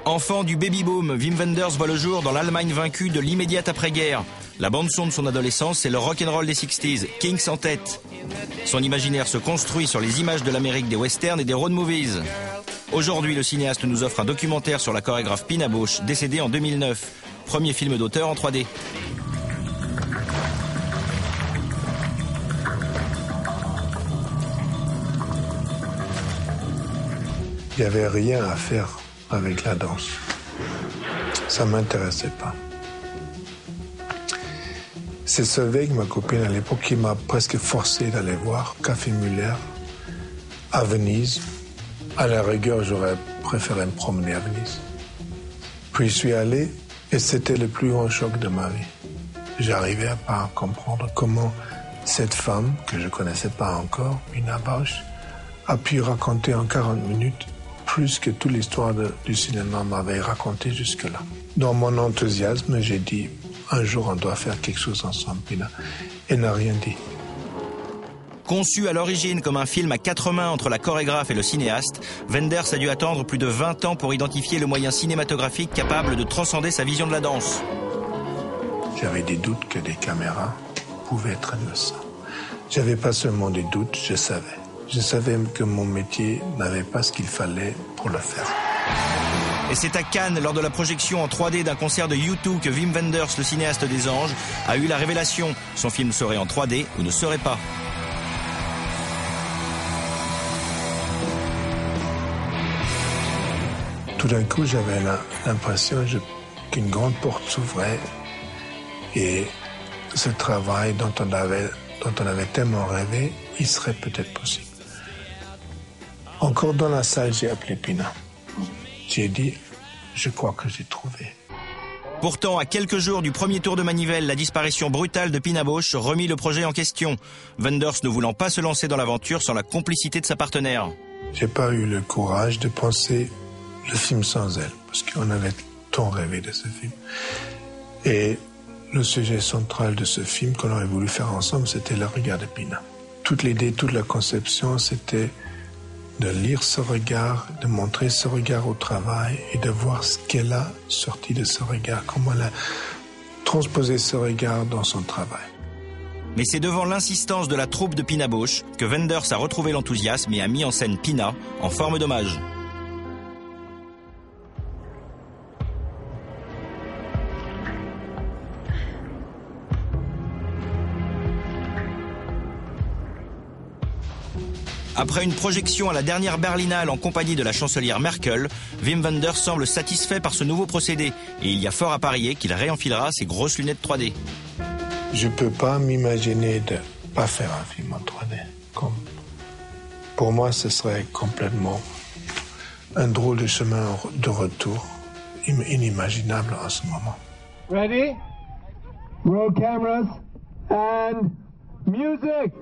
Enfant du baby-boom, Wim Wenders voit le jour dans l'Allemagne vaincue de l'immédiate après-guerre. La bande-son de son adolescence, c'est le rock'n'roll des 60s, Kings en tête. Son imaginaire se construit sur les images de l'Amérique des westerns et des road movies. Aujourd'hui, le cinéaste nous offre un documentaire sur la chorégraphe Pina Bausch, décédée en 2009. Premier film d'auteur en 3D. Il n'y avait rien à faire avec la danse. Ça ne m'intéressait pas. C'est Solveig, ma copine à l'époque, qui m'a presque forcé d'aller voir Café Muller à Venise. À la rigueur, j'aurais préféré me promener à Venise. Puis je suis allé et c'était le plus grand choc de ma vie. J'arrivais à pas comprendre comment cette femme, que je ne connaissais pas encore, Pina Bausch, a pu raconter en 40 minutes plus que toute l'histoire du cinéma m'avait raconté jusque-là. Dans mon enthousiasme, j'ai dit, un jour on doit faire quelque chose ensemble, Pina. Elle n'a rien dit. Conçu à l'origine comme un film à quatre mains entre la chorégraphe et le cinéaste, Wenders a dû attendre plus de 20 ans pour identifier le moyen cinématographique capable de transcender sa vision de la danse. J'avais des doutes que des caméras pouvaient être innocents. J'avais pas seulement des doutes, je savais. Je savais que mon métier n'avait pas ce qu'il fallait pour le faire. Et c'est à Cannes, lors de la projection en 3D d'un concert de U2, que Wim Wenders, le cinéaste des anges, a eu la révélation. Son film serait en 3D ou ne serait pas. Tout d'un coup, j'avais l'impression qu'une grande porte s'ouvrait et ce travail dont on avait tellement rêvé, il serait peut-être possible. Encore dans la salle, j'ai appelé Pina. J'ai dit, je crois que j'ai trouvé. Pourtant, à quelques jours du premier tour de manivelle, la disparition brutale de Pina Bausch remit le projet en question. Wenders ne voulant pas se lancer dans l'aventure sans la complicité de sa partenaire. J'ai pas eu le courage de penser le film sans elle, parce qu'on avait tant rêvé de ce film. Et le sujet central de ce film qu'on aurait voulu faire ensemble, c'était le regard de Pina. Toute l'idée, toute la conception, c'était de lire ce regard, de montrer ce regard au travail et de voir ce qu'elle a sorti de ce regard, comment elle a transposé ce regard dans son travail. Mais c'est devant l'insistance de la troupe de Pina Bausch que Wenders a retrouvé l'enthousiasme et a mis en scène Pina en forme d'hommage. Après une projection à la dernière Berlinale en compagnie de la chancelière Merkel, Wim Wenders semble satisfait par ce nouveau procédé et il y a fort à parier qu'il réenfilera ses grosses lunettes 3D. Je peux pas m'imaginer de pas faire un film en 3D. Pour moi, ce serait complètement un drôle de chemin de retour, inimaginable en ce moment. Ready? Roll cameras and music!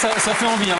C'est vrai que ça fait envie, hein.